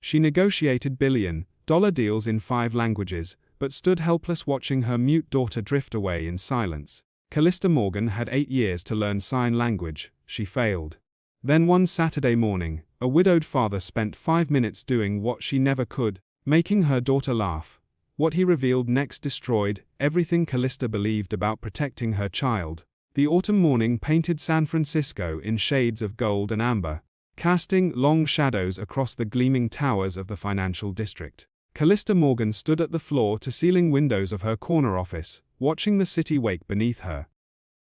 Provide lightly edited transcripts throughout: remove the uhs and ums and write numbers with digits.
She negotiated billion-dollar deals in 5 languages, but stood helpless watching her mute daughter drift away in silence. Kalista Morgan had 8 years to learn sign language. She failed. Then one Saturday morning, a widowed father spent 5 minutes doing what she never could, making her daughter laugh. What he revealed next destroyed everything Kalista believed about protecting her child. The autumn morning painted San Francisco in shades of gold and amber, casting long shadows across the gleaming towers of the financial district. Kalista Morgan stood at the floor-to-ceiling windows of her corner office, watching the city wake beneath her.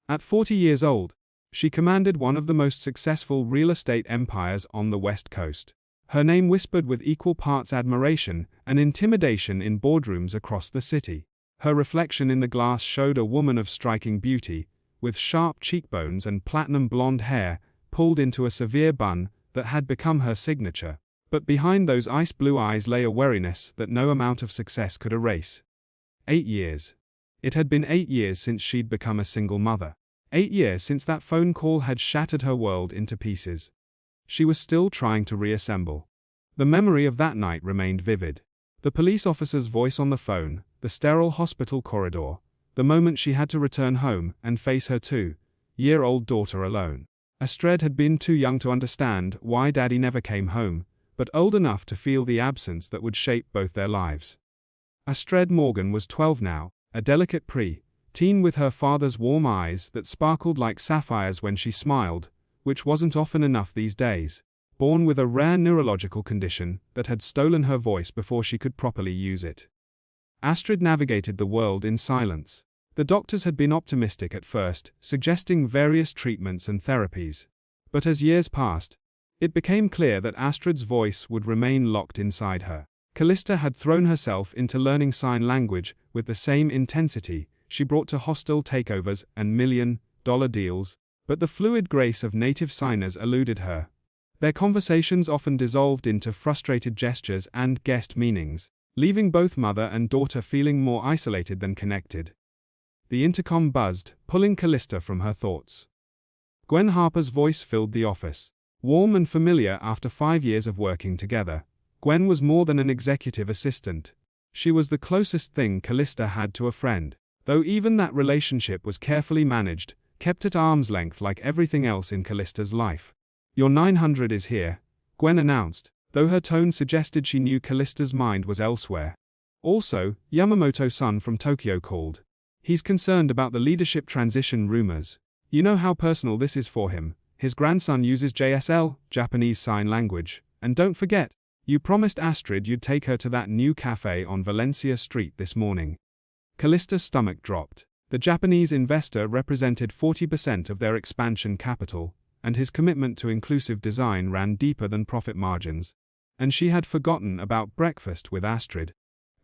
At 40 years old, she commanded one of the most successful real estate empires on the West Coast. Her name whispered with equal parts admiration and intimidation in boardrooms across the city. Her reflection in the glass showed a woman of striking beauty, with sharp cheekbones and platinum blonde hair pulled into a severe bun that had become her signature. But behind those ice-blue eyes lay a wariness that no amount of success could erase. 8 years. It had been 8 years since she'd become a single mother. 8 years since that phone call had shattered her world into pieces. She was still trying to reassemble. The memory of that night remained vivid. The police officer's voice on the phone, the sterile hospital corridor, the moment she had to return home and face her 2-year-old daughter alone. Astrid had been too young to understand why Daddy never came home, but old enough to feel the absence that would shape both their lives. Astrid Morgan was 12 now, a delicate pre-teen with her father's warm eyes that sparkled like sapphires when she smiled, which wasn't often enough these days, born with a rare neurological condition that had stolen her voice before she could properly use it. Astrid navigated the world in silence. The doctors had been optimistic at first, suggesting various treatments and therapies. But as years passed, it became clear that Astrid's voice would remain locked inside her. Kalista had thrown herself into learning sign language with the same intensity she brought to hostile takeovers and million-dollar deals, but the fluid grace of native signers eluded her. Their conversations often dissolved into frustrated gestures and guessed meanings, leaving both mother and daughter feeling more isolated than connected. The intercom buzzed, pulling Kalista from her thoughts. Gwen Harper's voice filled the office. Warm and familiar after 5 years of working together, Gwen was more than an executive assistant. She was the closest thing Kalista had to a friend, though even that relationship was carefully managed, kept at arm's length like everything else in Kalista's life. "Your 900 is here," Gwen announced, though her tone suggested she knew Kalista's mind was elsewhere. Also, Yamamoto-san from Tokyo called. "He's concerned about the leadership transition rumors. You know how personal this is for him. His grandson uses JSL, Japanese Sign Language. And don't forget, you promised Astrid you'd take her to that new cafe on Valencia Street this morning." Kalista's stomach dropped. The Japanese investor represented 40% of their expansion capital, and his commitment to inclusive design ran deeper than profit margins. And she had forgotten about breakfast with Astrid.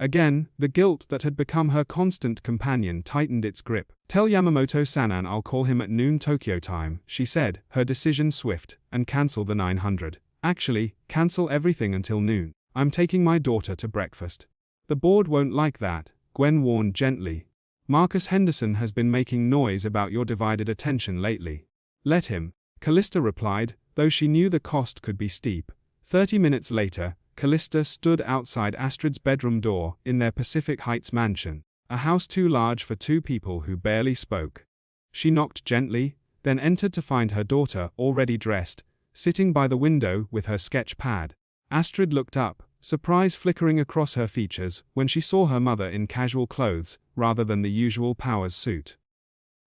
Again, the guilt that had become her constant companion tightened its grip. "Tell Yamamoto-san I'll call him at noon Tokyo time," she said, her decision swift, "and cancel the 900. Actually, cancel everything until noon. I'm taking my daughter to breakfast." "The board won't like that," Gwen warned gently. "Marcus Henderson has been making noise about your divided attention lately." "Let him," Kalista replied, though she knew the cost could be steep. 30 minutes later, Kalista stood outside Astrid's bedroom door in their Pacific Heights mansion, a house too large for 2 people who barely spoke. She knocked gently, then entered to find her daughter already dressed, sitting by the window with her sketch pad. Astrid looked up, surprise flickering across her features when she saw her mother in casual clothes rather than the usual Powers suit.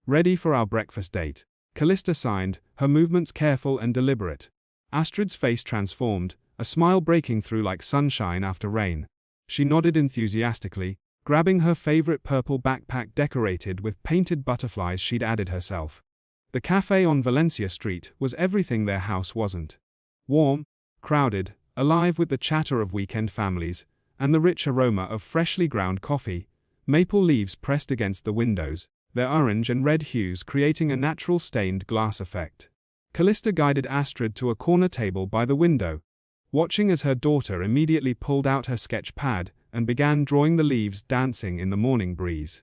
"Ready for our breakfast date," Kalista signed, her movements careful and deliberate. Astrid's face transformed, a smile breaking through like sunshine after rain. She nodded enthusiastically, grabbing her favorite purple backpack decorated with painted butterflies she'd added herself. The cafe on Valencia Street was everything their house wasn't. Warm, crowded, alive with the chatter of weekend families, and the rich aroma of freshly ground coffee, maple leaves pressed against the windows, their orange and red hues creating a natural stained glass effect. Kalista guided Astrid to a corner table by the window, watching as her daughter immediately pulled out her sketch pad and began drawing the leaves dancing in the morning breeze.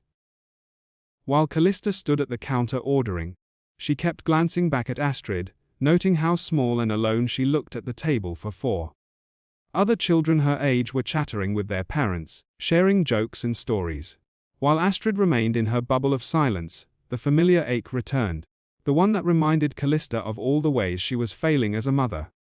While Kalista stood at the counter ordering, she kept glancing back at Astrid, noting how small and alone she looked at the table for 4. Other children her age were chattering with their parents, sharing jokes and stories. While Astrid remained in her bubble of silence, the familiar ache returned, the one that reminded Kalista of all the ways she was failing as a mother.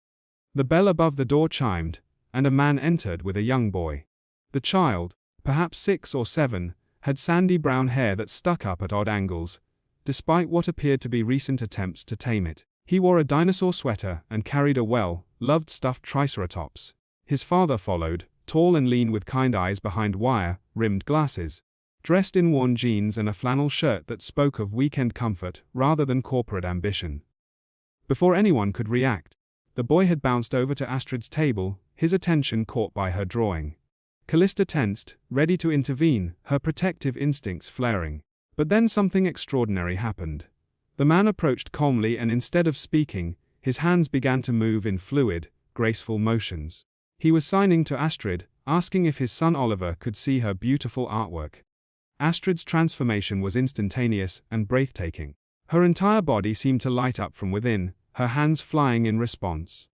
The bell above the door chimed, and a man entered with a young boy. The child, perhaps 6 or 7, had sandy brown hair that stuck up at odd angles, despite what appeared to be recent attempts to tame it. He wore a dinosaur sweater and carried a well-loved stuffed triceratops. His father followed, tall and lean with kind eyes behind wire-rimmed glasses, dressed in worn jeans and a flannel shirt that spoke of weekend comfort rather than corporate ambition. Before anyone could react, the boy had bounced over to Astrid's table, his attention caught by her drawing. Kalista tensed, ready to intervene, her protective instincts flaring. But then something extraordinary happened. The man approached calmly and instead of speaking, his hands began to move in fluid, graceful motions. He was signing to Astrid, asking if his son Oliver could see her beautiful artwork. Astrid's transformation was instantaneous and breathtaking. Her entire body seemed to light up from within, her hands flying in response.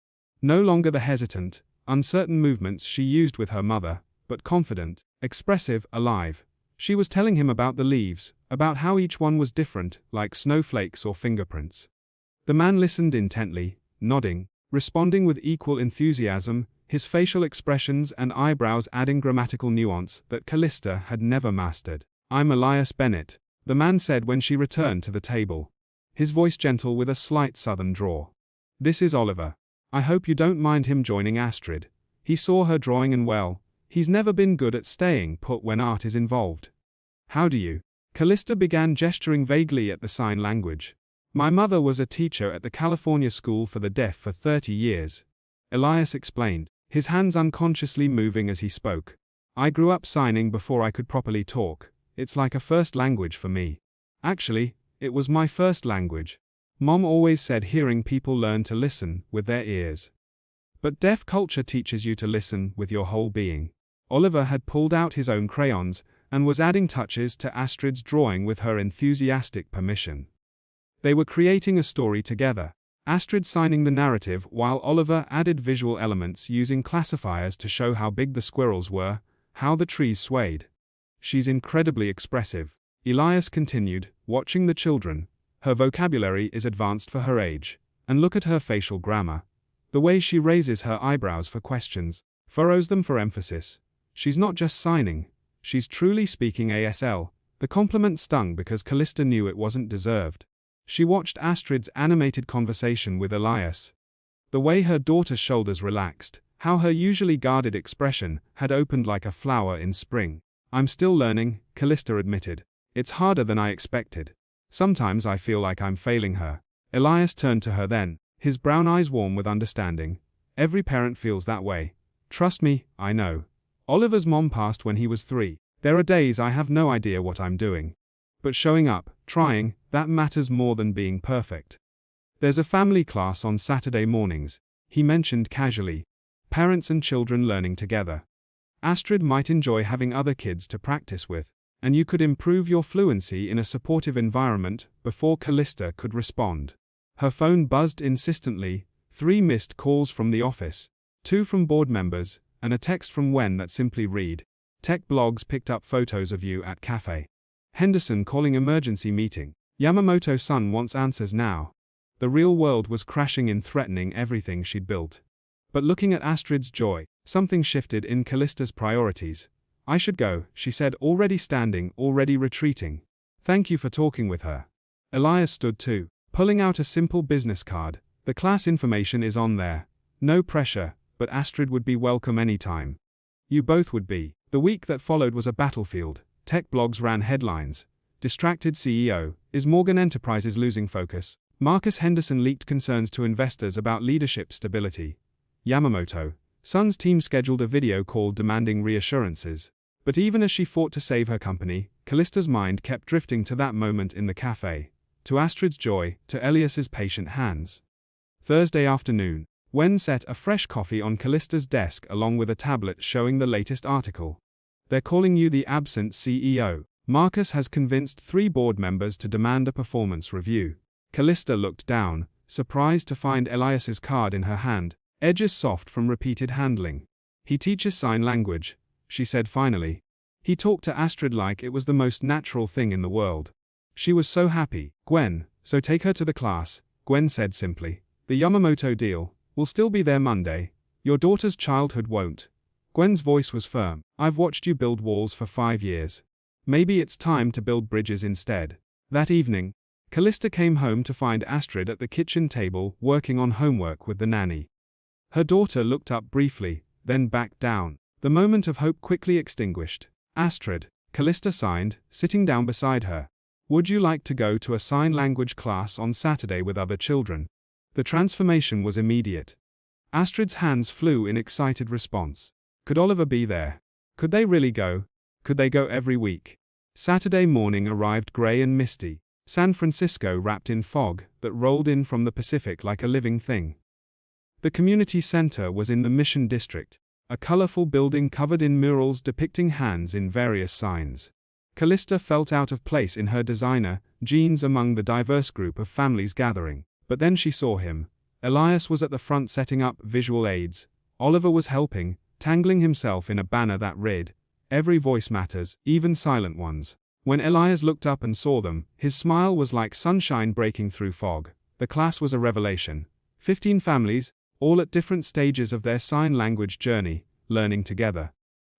No longer the hesitant, uncertain movements she used with her mother, but confident, expressive, alive. She was telling him about the leaves, about how each one was different, like snowflakes or fingerprints. The man listened intently, nodding, responding with equal enthusiasm, his facial expressions and eyebrows adding grammatical nuance that Kalista had never mastered. "I'm Elias Bennett," the man said when she returned to the table, his voice gentle with a slight southern drawl. "This is Oliver. I hope you don't mind him joining Astrid. He saw her drawing and well, he's never been good at staying put when art is involved." "How do you?" Kalista began gesturing vaguely at the sign language. "My mother was a teacher at the California School for the Deaf for 30 years. Elias explained, his hands unconsciously moving as he spoke. "I grew up signing before I could properly talk. It's like a first language for me. Actually, it was my first language. Mom always said hearing people learn to listen with their ears. But deaf culture teaches you to listen with your whole being." Oliver had pulled out his own crayons and was adding touches to Astrid's drawing with her enthusiastic permission. They were creating a story together, Astrid signing the narrative while Oliver added visual elements using classifiers to show how big the squirrels were, how the trees swayed. "She's incredibly expressive," Elias continued, watching the children. "Her vocabulary is advanced for her age. And look at her facial grammar. The way she raises her eyebrows for questions, furrows them for emphasis. She's not just signing, she's truly speaking ASL." The compliment stung because Kalista knew it wasn't deserved. She watched Astrid's animated conversation with Elias. The way her daughter's shoulders relaxed, how her usually guarded expression had opened like a flower in spring. "I'm still learning," Kalista admitted. "It's harder than I expected. Sometimes I feel like I'm failing her." Elias turned to her then, his brown eyes warm with understanding. "Every parent feels that way. Trust me, I know. Oliver's mom passed when he was 3. There are days I have no idea what I'm doing. But showing up, trying, that matters more than being perfect." "There's a family class on Saturday mornings," he mentioned casually. "Parents and children learning together. Astrid might enjoy having other kids to practice with, and you could improve your fluency in a supportive environment." Before Kalista could respond, her phone buzzed insistently, 3 missed calls from the office, 2 from board members, and a text from Wen that simply read, "Tech blogs picked up photos of you at Café. Henderson calling emergency meeting. Yamamoto-san wants answers now." The real world was crashing in, threatening everything she'd built. But looking at Astrid's joy, something shifted in Kalista's priorities. "I should go," she said, already standing, already retreating. "Thank you for talking with her." Elias stood too, pulling out a simple business card. "The class information is on there. No pressure, but Astrid would be welcome anytime. You both would be." The week that followed was a battlefield. Tech blogs ran headlines. "Distracted CEO, is Morgan Enterprises losing focus?" Marcus Henderson leaked concerns to investors about leadership stability. Yamamoto-san's team scheduled a video call demanding reassurances. But even as she fought to save her company, Kalista's mind kept drifting to that moment in the cafe, to Astrid's joy, to Elias's patient hands. Thursday afternoon, Wen set a fresh coffee on Kalista's desk along with a tablet showing the latest article. "They're calling you the absent CEO. Marcus has convinced 3 board members to demand a performance review." Kalista looked down, surprised to find Elias's card in her hand, edges soft from repeated handling. He teaches sign language, she said finally. He talked to Astrid like it was the most natural thing in the world. She was so happy. Gwen, so take her to the class, Gwen said simply. The Yamamoto deal will still be there Monday. Your daughter's childhood won't. Gwen's voice was firm. I've watched you build walls for 5 years. Maybe it's time to build bridges instead. That evening, Kalista came home to find Astrid at the kitchen table working on homework with the nanny. Her daughter looked up briefly, then back down. The moment of hope quickly extinguished. Astrid, Kalista signed, sitting down beside her. Would you like to go to a sign language class on Saturday with other children? The transformation was immediate. Astrid's hands flew in excited response. Could Oliver be there? Could they really go? Could they go every week? Saturday morning arrived gray and misty. San Francisco wrapped in fog that rolled in from the Pacific like a living thing. The community center was in the Mission District, a colorful building covered in murals depicting hands in various signs. Kalista felt out of place in her designer jeans among the diverse group of families gathering, but then she saw him. Elias was at the front setting up visual aids. Oliver was helping, tangling himself in a banner that read, "Every voice matters, even silent ones." When Elias looked up and saw them, his smile was like sunshine breaking through fog. The class was a revelation. 15 families, all at different stages of their sign language journey, learning together.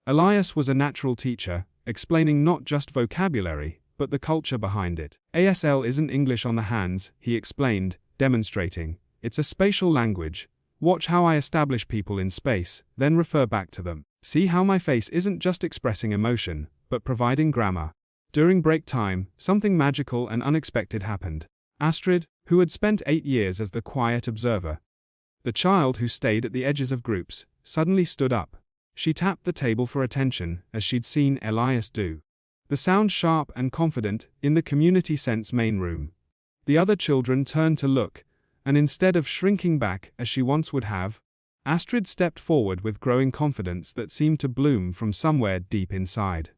Elias was a natural teacher, explaining not just vocabulary, but the culture behind it. ASL isn't English on the hands, he explained, demonstrating. It's a spatial language. Watch how I establish people in space, then refer back to them. See how my face isn't just expressing emotion, but providing grammar. During break time, something magical and unexpected happened. Astrid, who had spent 8 years as the quiet observer, the child who stayed at the edges of groups, suddenly stood up. She tapped the table for attention, as she'd seen Elias do. The sound sharp and confident, in the community sense main room. The other children turned to look, and instead of shrinking back, as she once would have, Astrid stepped forward with growing confidence that seemed to bloom from somewhere deep inside.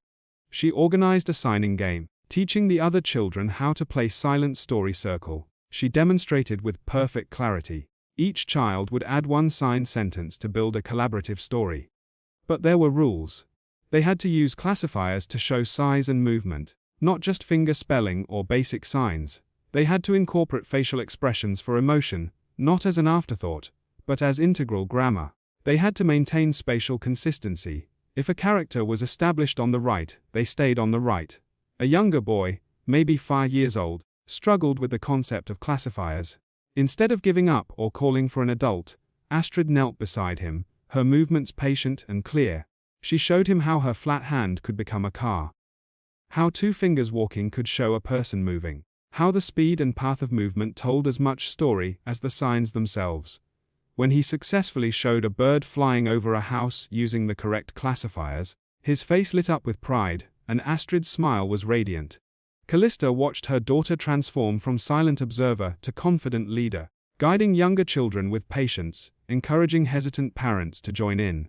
She organized a signing game, teaching the other children how to play silent story circle. She demonstrated with perfect clarity. Each child would add one sign sentence to build a collaborative story. But there were rules. They had to use classifiers to show size and movement, not just finger spelling or basic signs. They had to incorporate facial expressions for emotion, not as an afterthought, but as integral grammar. They had to maintain spatial consistency. If a character was established on the right, they stayed on the right. A younger boy, maybe 5 years old, struggled with the concept of classifiers. Instead of giving up or calling for an adult, Astrid knelt beside him, her movements patient and clear. She showed him how her flat hand could become a car. How 2 fingers walking could show a person moving. How the speed and path of movement told as much story as the signs themselves. When he successfully showed a bird flying over a house using the correct classifiers, his face lit up with pride, and Astrid's smile was radiant. Kalista watched her daughter transform from silent observer to confident leader, guiding younger children with patience, encouraging hesitant parents to join in.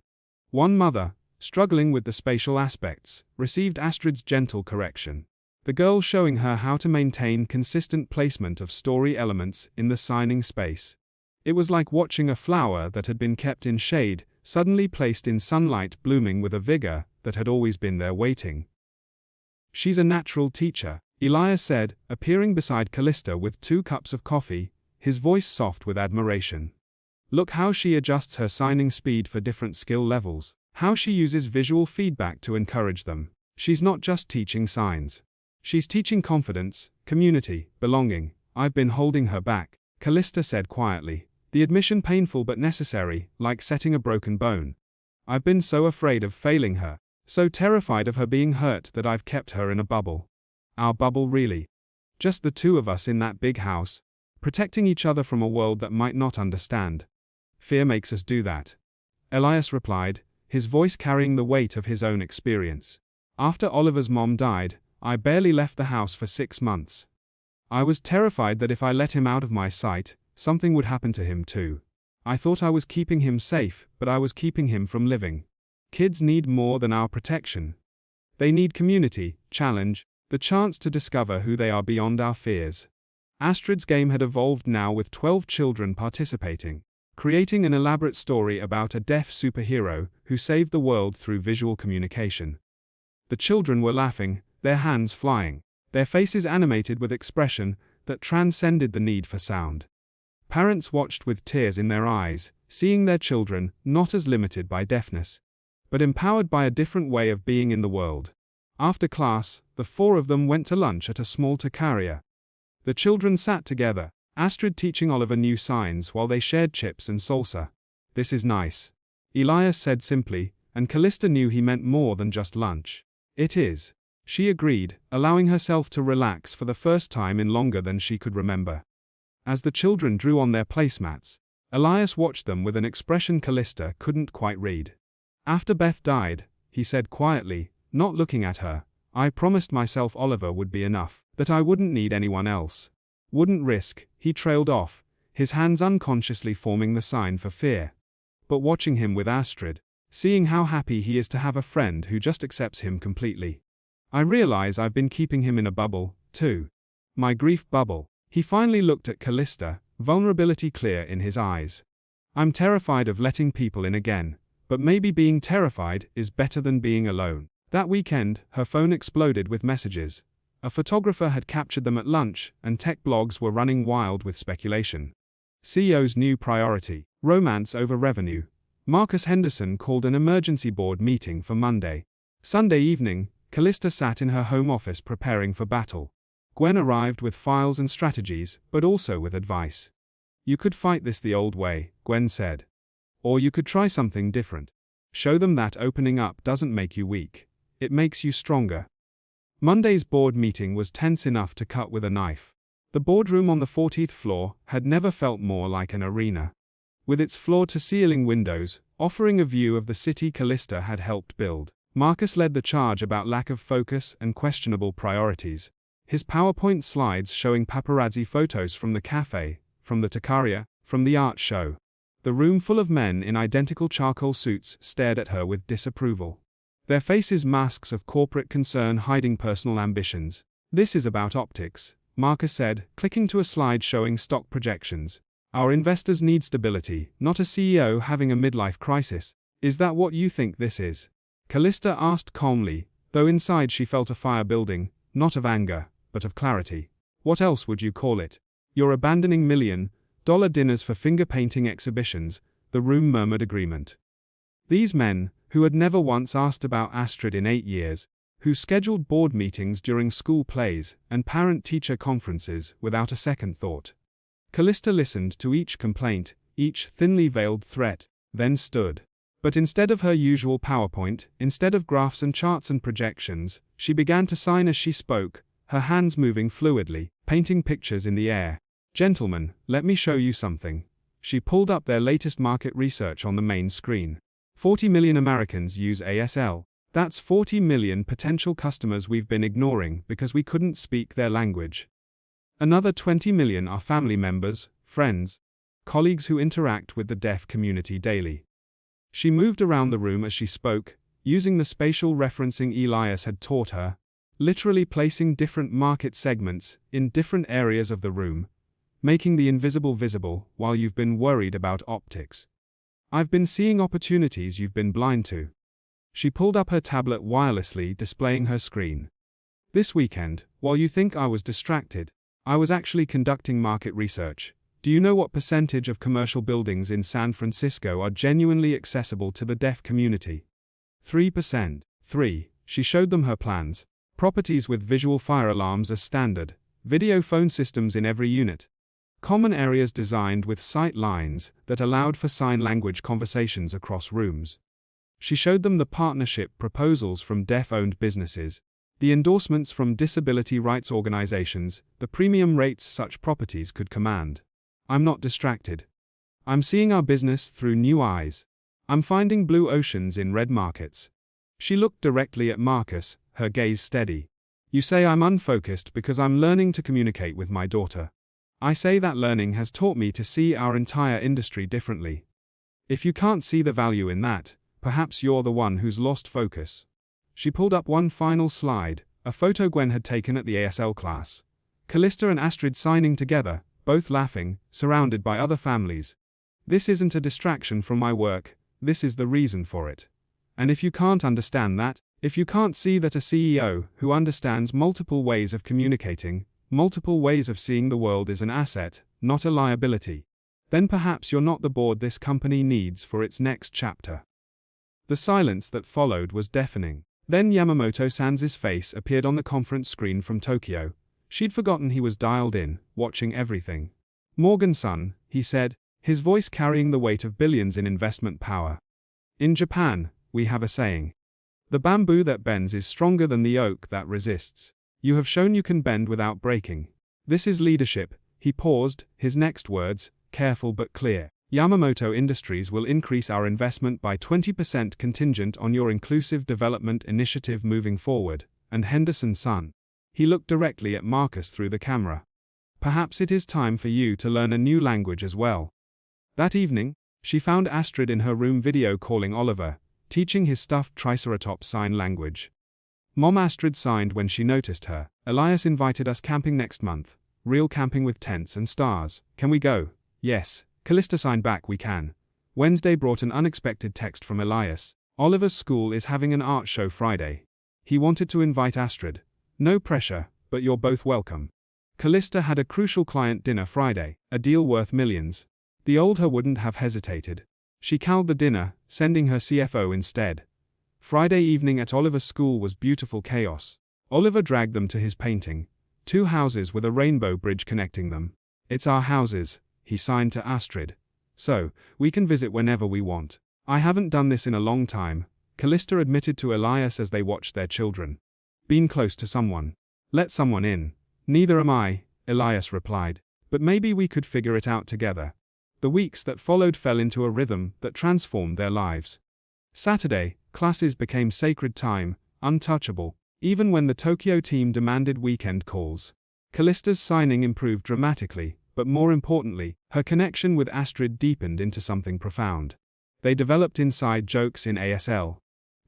One mother, struggling with the spatial aspects, received Astrid's gentle correction. The girl showing her how to maintain consistent placement of story elements in the signing space. It was like watching a flower that had been kept in shade, suddenly placed in sunlight blooming with a vigor that had always been there waiting. She's a natural teacher, Elias said, appearing beside Kalista with 2 cups of coffee, his voice soft with admiration. Look how she adjusts her signing speed for different skill levels, how she uses visual feedback to encourage them. She's not just teaching signs. She's teaching confidence, community, belonging. I've been holding her back, Kalista said quietly. The admission painful but necessary, like setting a broken bone. I've been so afraid of failing her, so terrified of her being hurt that I've kept her in a bubble. Our bubble really. Just the 2 of us in that big house, protecting each other from a world that might not understand. Fear makes us do that. Elias replied, his voice carrying the weight of his own experience. After Oliver's mom died, I barely left the house for 6 months. I was terrified that if I let him out of my sight, something would happen to him too. I thought I was keeping him safe, but I was keeping him from living. Kids need more than our protection. They need community, challenge, the chance to discover who they are beyond our fears. Astrid's game had evolved now with 12 children participating. creating an elaborate story about a deaf superhero who saved the world through visual communication. The children were laughing, their hands flying, their faces animated with expression that transcended the need for sound. Parents watched with tears in their eyes, seeing their children not as limited by deafness, but empowered by a different way of being in the world. After class, the four of them went to lunch at a small taqueria. The children sat together, Astrid teaching Oliver new signs while they shared chips and salsa. "This is nice," Elias said simply, and Kalista knew he meant more than just lunch. "It is," she agreed, allowing herself to relax for the first time in longer than she could remember. As the children drew on their placemats, Elias watched them with an expression Kalista couldn't quite read. "After Beth died," he said quietly, not looking at her, "I promised myself Oliver would be enough, that I wouldn't need anyone else. Wouldn't risk," he trailed off, his hands unconsciously forming the sign for fear. But watching him with Astrid, seeing how happy he is to have a friend who just accepts him completely. "I realize I've been keeping him in a bubble, too. My grief bubble." He finally looked at Kalista, vulnerability clear in his eyes. "I'm terrified of letting people in again, but maybe being terrified is better than being alone." That weekend, her phone exploded with messages. A photographer had captured them at lunch, and tech blogs were running wild with speculation. CEO's new priority, romance over revenue. Marcus Henderson called an emergency board meeting for Monday. Sunday evening, Kalista sat in her home office preparing for battle. Gwen arrived with files and strategies, but also with advice. "You could fight this the old way," Gwen said. "Or you could try something different. Show them that opening up doesn't make you weak. It makes you stronger." Monday's board meeting was tense enough to cut with a knife. The boardroom on the 14th floor had never felt more like an arena. With its floor-to-ceiling windows, offering a view of the city Kalista had helped build, Marcus led the charge about lack of focus and questionable priorities. His PowerPoint slides showing paparazzi photos from the café, from the taqueria, from the art show. The room full of men in identical charcoal suits stared at her with disapproval. Their faces masks of corporate concern hiding personal ambitions. "This is about optics," Marcus said, clicking to a slide showing stock projections. "Our investors need stability, not a CEO having a midlife crisis. Is that what you think this is?" Kalista asked calmly, though inside she felt a fire building, not of anger, but of clarity. "What else would you call it? You're abandoning $1 million dinners for finger-painting exhibitions," the room murmured agreement. These men, who had never once asked about Astrid in 8 years, who scheduled board meetings during school plays and parent-teacher conferences without a second thought. Kalista listened to each complaint, each thinly veiled threat, then stood. But instead of her usual PowerPoint, instead of graphs and charts and projections, she began to sign as she spoke, her hands moving fluidly, painting pictures in the air. "Gentlemen, let me show you something." She pulled up their latest market research on the main screen. 40 million Americans use ASL. That's 40 million potential customers we've been ignoring because we couldn't speak their language. Another 20 million are family members, friends, colleagues who interact with the deaf community daily. She moved around the room as she spoke, using the spatial referencing Elias had taught her, literally placing different market segments in different areas of the room, making the invisible visible while you've been worried about optics. "I've been seeing opportunities you've been blind to." She pulled up her tablet wirelessly, displaying her screen. "This weekend, while you think I was distracted, I was actually conducting market research. Do you know what percentage of commercial buildings in San Francisco are genuinely accessible to the deaf community? 3%. 3. She showed them her plans. Properties with visual fire alarms as standard, video phone systems in every unit. Common areas designed with sight lines that allowed for sign language conversations across rooms. She showed them the partnership proposals from deaf-owned businesses, the endorsements from disability rights organizations, the premium rates such properties could command. "I'm not distracted. I'm seeing our business through new eyes. I'm finding blue oceans in red markets." She looked directly at Marcus, her gaze steady. "You say I'm unfocused because I'm learning to communicate with my daughter. I say that learning has taught me to see our entire industry differently. If you can't see the value in that, perhaps you're the one who's lost focus." She pulled up one final slide, a photo Gwen had taken at the ASL class. Kalista and Astrid signing together, both laughing, surrounded by other families. This isn't a distraction from my work, this is the reason for it. And if you can't understand that, if you can't see that a CEO who understands multiple ways of communicating, multiple ways of seeing the world is an asset, not a liability, then perhaps you're not the board this company needs for its next chapter. The silence that followed was deafening. Then Yamamoto-san's face appeared on the conference screen from Tokyo. She'd forgotten he was dialed in, watching everything. Morgan-san, he said, his voice carrying the weight of billions in investment power. In Japan, we have a saying. The bamboo that bends is stronger than the oak that resists. You have shown you can bend without breaking. This is leadership. He paused, his next words, careful but clear. Yamamoto Industries will increase our investment by 20% contingent on your inclusive development initiative moving forward, and Henderson-san. He looked directly at Marcus through the camera. Perhaps it is time for you to learn a new language as well. That evening, she found Astrid in her room video calling Oliver, teaching his stuffed triceratops sign language. Mom, Astrid signed when she noticed her. Elias invited us camping next month. Real camping with tents and stars. Can we go? Yes. Kalista signed back, we can. Wednesday brought an unexpected text from Elias. Oliver's school is having an art show Friday. He wanted to invite Astrid. No pressure, but you're both welcome. Kalista had a crucial client dinner Friday, a deal worth millions. The old her wouldn't have hesitated. She called the dinner, sending her CFO instead. Friday evening at Oliver's school was beautiful chaos. Oliver dragged them to his painting. 2 houses with a rainbow bridge connecting them. It's our houses, he signed to Astrid. So, we can visit whenever we want. I haven't done this in a long time, Kalista admitted to Elias as they watched their children. Been close to someone. Let someone in. Neither am I, Elias replied. But maybe we could figure it out together. The weeks that followed fell into a rhythm that transformed their lives. Saturday, classes became sacred time, untouchable, even when the Tokyo team demanded weekend calls. Kalista's signing improved dramatically, but more importantly, her connection with Astrid deepened into something profound. They developed inside jokes in ASL.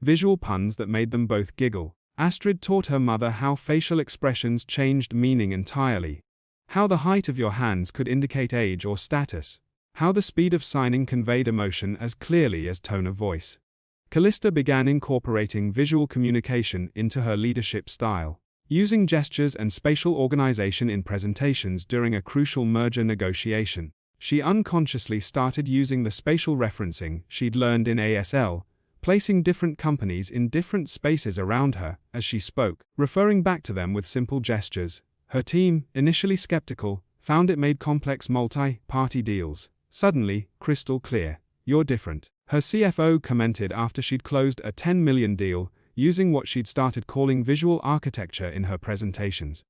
Visual puns that made them both giggle. Astrid taught her mother how facial expressions changed meaning entirely. How the height of your hands could indicate age or status. How the speed of signing conveyed emotion as clearly as tone of voice. Kalista began incorporating visual communication into her leadership style. Using gestures and spatial organization in presentations during a crucial merger negotiation, she unconsciously started using the spatial referencing she'd learned in ASL, placing different companies in different spaces around her as she spoke, referring back to them with simple gestures. Her team, initially skeptical, found it made complex multi-party deals suddenly crystal clear. You're different, her CFO commented after she'd closed a $10 million deal, using what she'd started calling visual architecture in her presentations.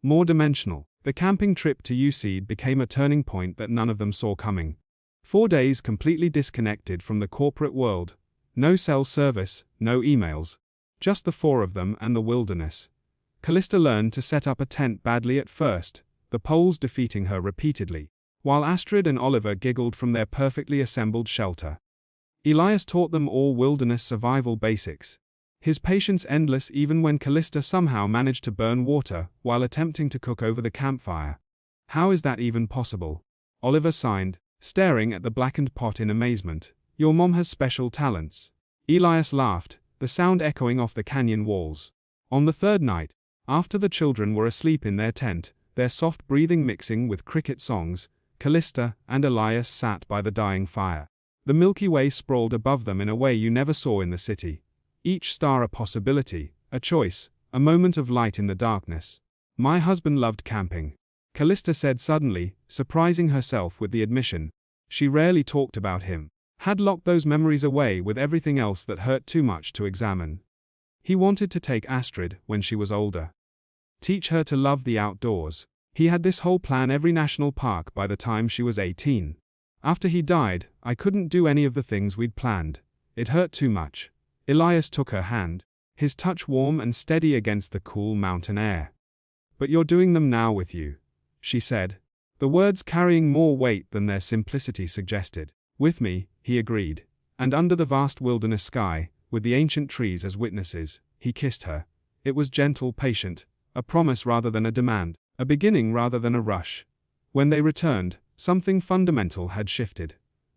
More dimensional. The camping trip to UC became a turning point that none of them saw coming. 4 days completely disconnected from the corporate world. No cell service, no emails. Just the 4 of them and the wilderness. Kalista learned to set up a tent badly at first, the poles defeating her repeatedly, while Astrid and Oliver giggled from their perfectly assembled shelter. Elias taught them all wilderness survival basics. His patience endless even when Kalista somehow managed to burn water while attempting to cook over the campfire. How is that even possible? Oliver signed, staring at the blackened pot in amazement. Your mom has special talents. Elias laughed, the sound echoing off the canyon walls. On the 3rd night, after the children were asleep in their tent, their soft breathing mixing with cricket songs, Kalista and Elias sat by the dying fire. The Milky Way sprawled above them in a way you never saw in the city. Each star a possibility, a choice, a moment of light in the darkness. My husband loved camping, Kalista said suddenly, surprising herself with the admission. She rarely talked about him. Had locked those memories away with everything else that hurt too much to examine. He wanted to take Astrid when she was older. Teach her to love the outdoors. He had this whole plan every national park by the time she was 18. After he died, I couldn't do any of the things we'd planned. It hurt too much. Elias took her hand, his touch warm and steady against the cool mountain air. But you're doing them now with you, she said, the words carrying more weight than their simplicity suggested. With me, he agreed, and under the vast wilderness sky, with the ancient trees as witnesses, he kissed her. It was gentle, patient, a promise rather than a demand, a beginning rather than a rush. When they returned, something fundamental had shifted.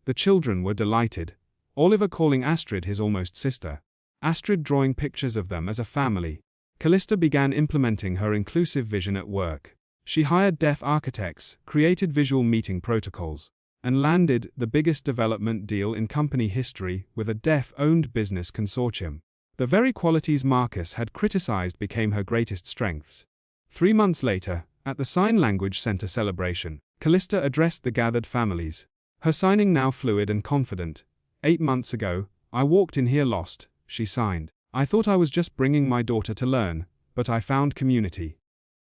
The children were delighted. Oliver calling Astrid his almost sister. Astrid drawing pictures of them as a family. Kalista began implementing her inclusive vision at work. She hired deaf architects, created visual meeting protocols, and landed the biggest development deal in company history with a deaf-owned business consortium. The very qualities Marcus had criticized became her greatest strengths. 3 months later, at the Sign Language Center celebration, Kalista addressed the gathered families. Her signing now fluid and confident. 8 months ago, I walked in here lost, she signed. I thought I was just bringing my daughter to learn, but I found community.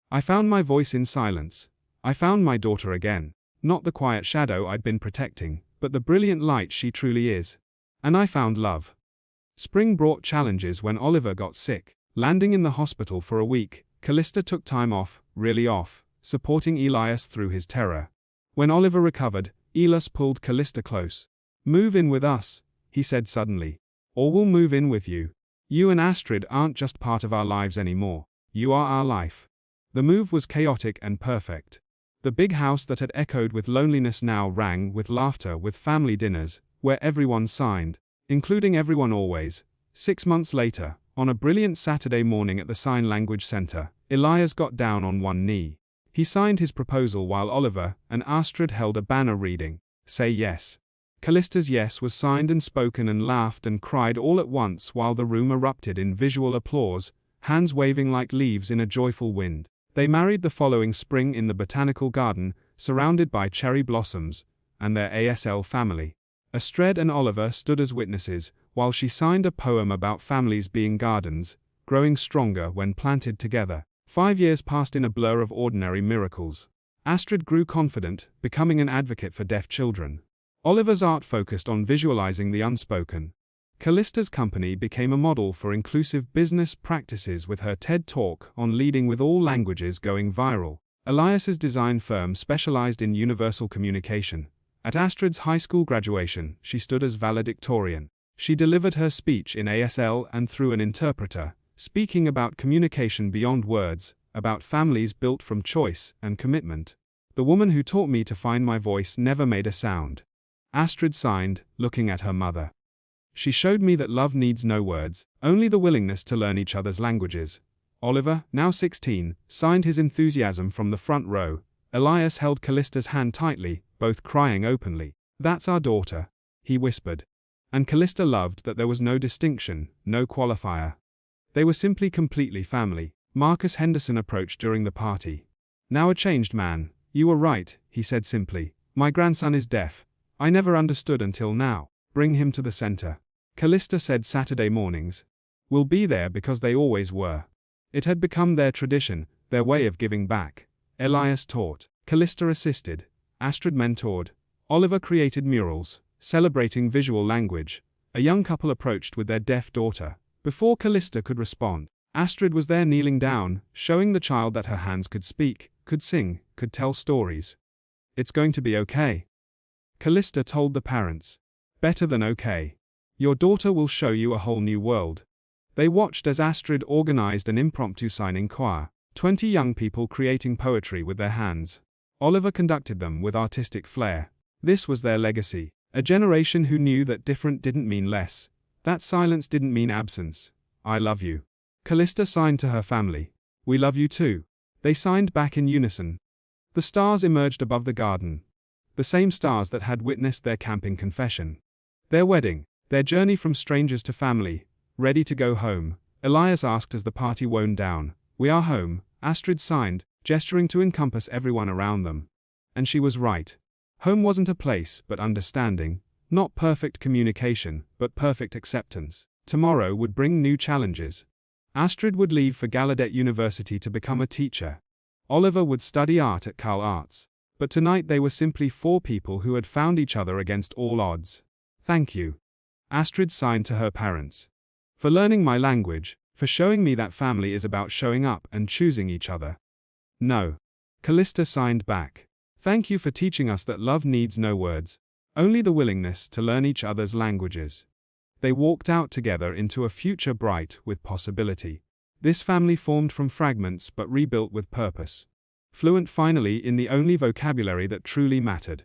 I found my voice in silence. I found my daughter again. Not the quiet shadow I'd been protecting, but the brilliant light she truly is. And I found love. Spring brought challenges when Oliver got sick. Landing in the hospital for a week, Kalista took time off, really off, supporting Elias through his terror. When Oliver recovered, Elias pulled Kalista close. Move in with us, he said suddenly. Or we'll move in with you. You and Astrid aren't just part of our lives anymore. You are our life. The move was chaotic and perfect. The big house that had echoed with loneliness now rang with laughter, with family dinners, where everyone signed, including everyone always. 6 months later, on a brilliant Saturday morning at the Sign Language Center, Elias got down on one knee. He signed his proposal while Oliver and Astrid held a banner reading, "Say yes." Kalista's yes was signed and spoken, and laughed and cried all at once while the room erupted in visual applause, hands waving like leaves in a joyful wind. They married the following spring in the botanical garden, surrounded by cherry blossoms, and their ASL family. Astrid and Oliver stood as witnesses, while she signed a poem about families being gardens, growing stronger when planted together. 5 years passed in a blur of ordinary miracles. Astrid grew confident, becoming an advocate for deaf children. Oliver's art focused on visualizing the unspoken. Kalista's company became a model for inclusive business practices with her TED Talk on leading with all languages going viral. Elias's design firm specialized in universal communication. At Astrid's high school graduation, she stood as valedictorian. She delivered her speech in ASL and through an interpreter, speaking about communication beyond words, about families built from choice and commitment. The woman who taught me to find my voice never made a sound. Astrid signed, looking at her mother. She showed me that love needs no words, only the willingness to learn each other's languages. Oliver, now 16, signed his enthusiasm from the front row. Elias held Kalista's hand tightly, both crying openly. "That's our daughter," he whispered. And Kalista loved that there was no distinction, no qualifier. They were simply completely family. Marcus Henderson approached during the party. "Now a changed man. You were right," he said simply. "My grandson is deaf. I never understood until now. Bring him to the center." Kalista said Saturday mornings. "We'll be there," because they always were. It had become their tradition, their way of giving back. Elias taught. Kalista assisted. Astrid mentored. Oliver created murals, celebrating visual language. A young couple approached with their deaf daughter. Before Kalista could respond, Astrid was there kneeling down, showing the child that her hands could speak, could sing, could tell stories. "It's going to be okay," Kalista told the parents. "Better than okay. Your daughter will show you a whole new world." They watched as Astrid organized an impromptu signing choir, 20 young people creating poetry with their hands. Oliver conducted them with artistic flair. This was their legacy, a generation who knew that different didn't mean less, that silence didn't mean absence. "I love you." Kalista signed to her family. "We love you too." They signed back in unison. The stars emerged above the garden. The same stars that had witnessed their camping confession. Their wedding, their journey from strangers to family, ready to go home. Elias asked as the party wound down. "We are home," Astrid signed, gesturing to encompass everyone around them. And she was right. Home wasn't a place, but understanding. Not perfect communication, but perfect acceptance. Tomorrow would bring new challenges. Astrid would leave for Gallaudet University to become a teacher. Oliver would study art at Cal Arts. But tonight they were simply 4 people who had found each other against all odds. "Thank you," Astrid signed to her parents. "For learning my language, for showing me that family is about showing up and choosing each other." "No," Kalista signed back. "Thank you for teaching us that love needs no words, only the willingness to learn each other's languages." They walked out together into a future bright with possibility. This family formed from fragments but rebuilt with purpose. Fluent finally in the only vocabulary that truly mattered.